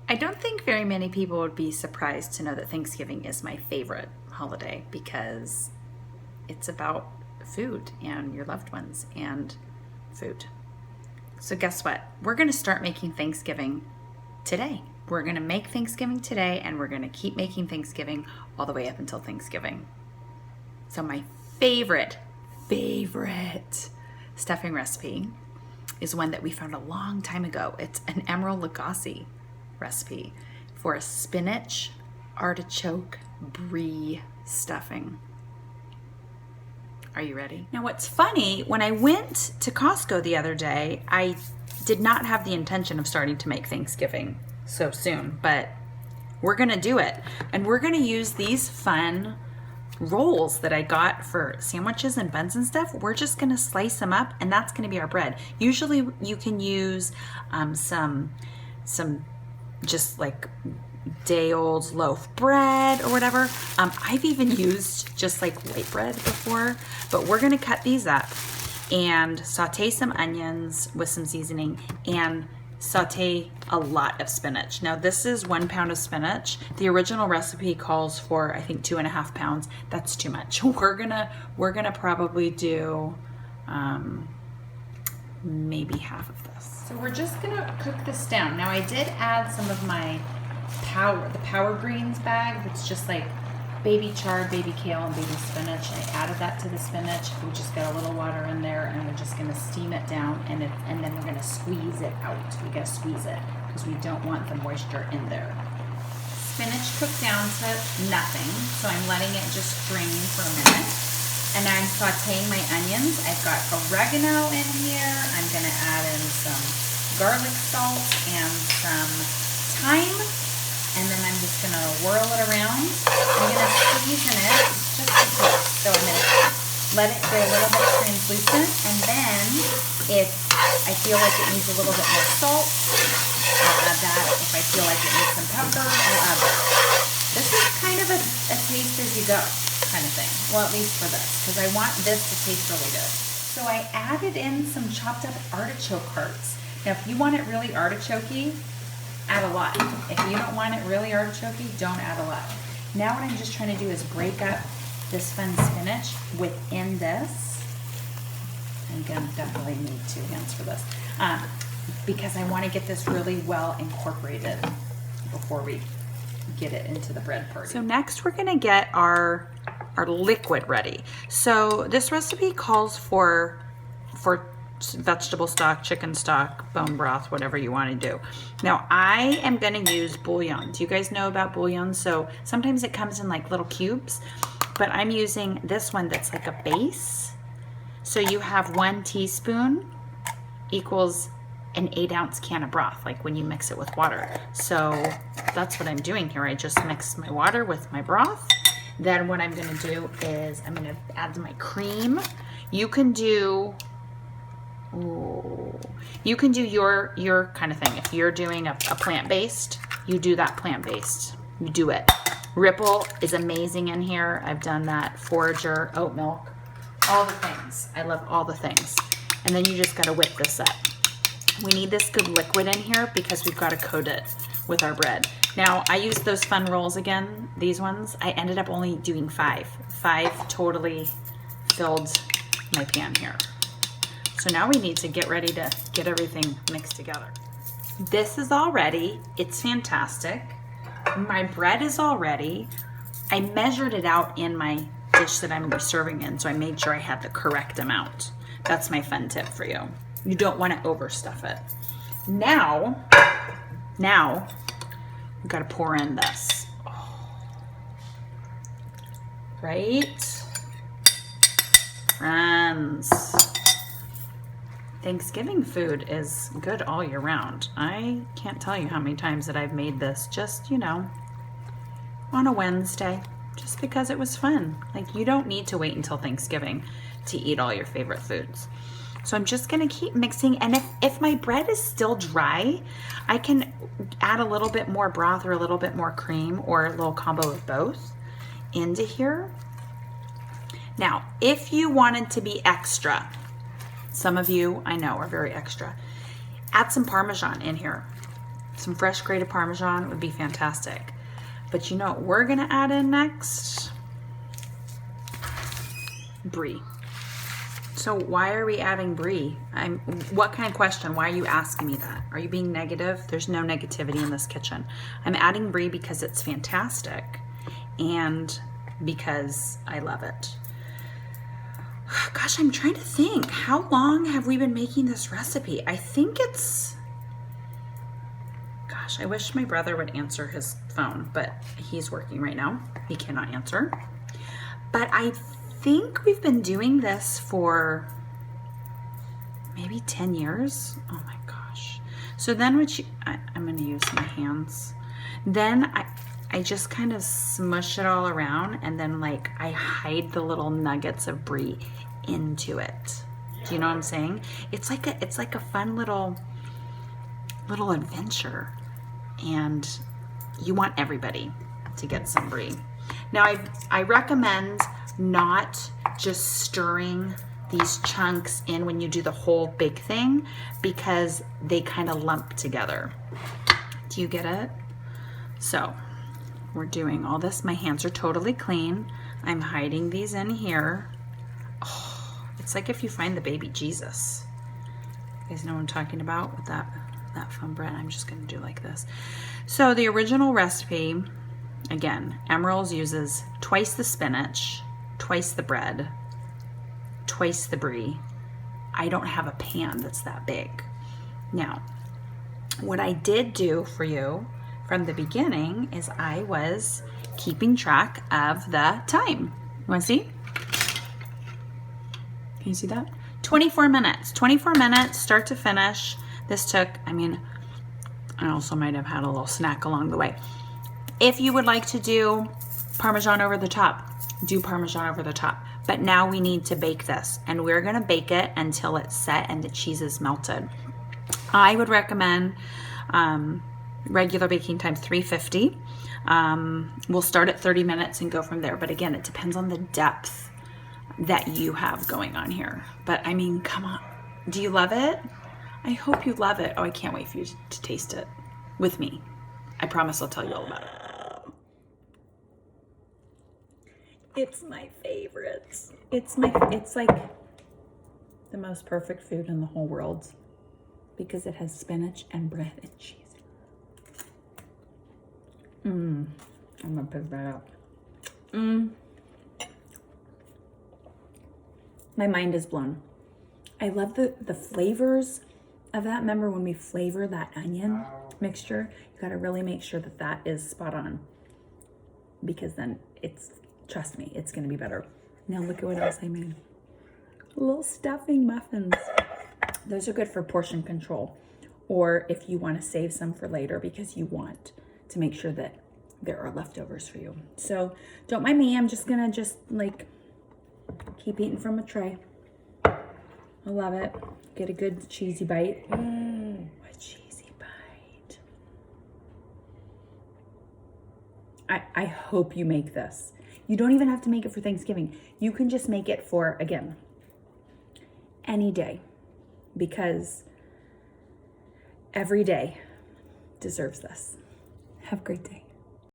I don't think very many people would be surprised to know that Thanksgiving is my favorite holiday because it's about food and your loved ones and food. So guess what? We're going to start making Thanksgiving today. We're going to make Thanksgiving today, and we're going to keep making Thanksgiving all the way up until Thanksgiving. So my favorite stuffing recipe is one that we found a long time ago. It's an Emerald Lagasse recipe for a spinach artichoke brie stuffing. Are you ready? Now what's funny, when I went to Costco the other day, I did not have the intention of starting to make Thanksgiving so soon, but we're gonna do it. And we're gonna use these fun rolls that I got for sandwiches and buns and stuff. We're just gonna slice them up, and that's gonna be our bread. Usually you can use some just like day-old loaf bread or whatever. I've even used just like white bread before, but we're gonna cut these up and saute some onions with some seasoning and saute a lot of spinach. Now this is 1 pound of spinach. The original recipe calls for, I think, 2.5 pounds. That's too much. We're gonna probably do maybe half of this. So we're just gonna cook this down. Now I did add some of my the power greens bag that's just like baby chard, baby kale, and baby spinach. I added that to the spinach. We just got a little water in there, and we're just gonna steam it down, and then we're gonna squeeze it out. We gotta squeeze it because we don't want the moisture in there. Spinach cooked down to nothing, so I'm letting it just drain for a minute. And I'm sauteing my onions. I've got oregano in here. I'm gonna add in some garlic salt and some thyme. And then I'm just gonna whirl it around. I'm gonna season it just a bit. So I'm gonna let it get a little bit translucent. And then if I feel like it needs a little bit more salt, I'll add that. If I feel like it needs some pepper, I'll add that. This is kind of a taste as you go kind of thing. Well, at least for this, because I want this to taste really good. So I added in some chopped up artichoke hearts. Now, if you want it really artichoke-y, add a lot. If you don't want it really artichoke-y, don't add a lot. Now what I'm just trying to do is break up this fun spinach within this. I'm gonna definitely need 2 hands for this because I want to get this really well incorporated before we get it into the bread party. So next we're gonna get our liquid ready. So this recipe calls for vegetable stock, chicken stock, bone broth, whatever you want to do. Now I am going to use bouillon. Do you guys know about bouillon? So sometimes it comes in like little cubes, but I'm using this one that's like a base. So you have 1 teaspoon equals an 8-ounce can of broth, like when you mix it with water. So that's what I'm doing here. I just mix my water with my broth. Then what I'm going to do is I'm going to add my cream. You can do your kind of thing. If you're doing a plant-based, you do that plant-based. You do it. Ripple is amazing in here. I've done that. Forager, oat milk, all the things. I love all the things. And then you just got to whip this up. We need this good liquid in here because we've got to coat it with our bread. Now, I used those fun rolls again, these ones. I ended up only doing 5. 5 totally filled my pan here. So now we need to get ready to get everything mixed together. This is all ready. It's fantastic. My bread is all ready. I measured it out in my dish that I'm serving in, so I made sure I had the correct amount. That's my fun tip for you. You don't want to overstuff it. Now we've got to pour in this. Right? Friends. Thanksgiving food is good all year round. I can't tell you how many times that I've made this just, on a Wednesday, just because it was fun. Like, you don't need to wait until Thanksgiving to eat all your favorite foods. So I'm just gonna keep mixing, and if my bread is still dry, I can add a little bit more broth or a little bit more cream or a little combo of both into here. Now, if you wanted to be extra, some of you I know are very extra, add some Parmesan in here. Some fresh grated Parmesan would be fantastic. But you know what we're gonna add in next? Brie. So why are we adding brie? What kind of question? Why are you asking me that? Are you being negative? There's no negativity in this kitchen. I'm adding brie because it's fantastic and because I love it. Gosh, I'm trying to think. How long have we been making this recipe? I think it's... Gosh, I wish my brother would answer his phone, but he's working right now. He cannot answer. But I think we've been doing this for maybe 10 years. Oh my gosh. So then I'm gonna use my hands. Then I just kind of smush it all around, and then like I hide the little nuggets of brie into it. Do you know what I'm saying? It's like a fun little adventure, and you want everybody to get some brie. Now I recommend not just stirring these chunks in when you do the whole big thing, because they kind of lump together. Do you get it? So we're doing all this. My hands are totally clean. I'm hiding these in here. Oh, it's like if you find the baby Jesus. You guys know what I'm talking about with that fun bread. I'm just gonna do like this. So the original recipe, again, Emerald's uses twice the spinach, twice the bread, twice the brie. I don't have a pan that's that big. Now, what I did do for you from the beginning is I was keeping track of the time. You wanna see? Can you see that? 24 minutes, 24 minutes, start to finish. This took, I also might have had a little snack along the way. If you would like to do Parmesan over the top, do Parmesan over the top. But now we need to bake this, and we're gonna bake it until it's set and the cheese is melted. I would recommend regular baking time 350. We'll start at 30 minutes and go from there. But again, it depends on the depth that you have going on here. But come on, do you love it? I hope you love it. Oh, I can't wait for you to taste it with me. I promise I'll tell you all about it. It's my favorite. It's like the most perfect food in the whole world because it has spinach and bread and cheese. I'm gonna pick that up. My mind is blown. I love the flavors of that. Remember when we flavor that onion mixture? You gotta really make sure that is spot on, because then trust me, it's gonna be better. Now look at what else I made. Little stuffing muffins. Those are good for portion control, or if you wanna save some for later because you want to make sure that there are leftovers for you. So don't mind me, I'm just gonna like keep eating from a tray. I love it. Get a good cheesy bite. A cheesy bite. I hope you make this. You don't even have to make it for Thanksgiving. You can just make it for, again, any day, because every day deserves this. Have a great day.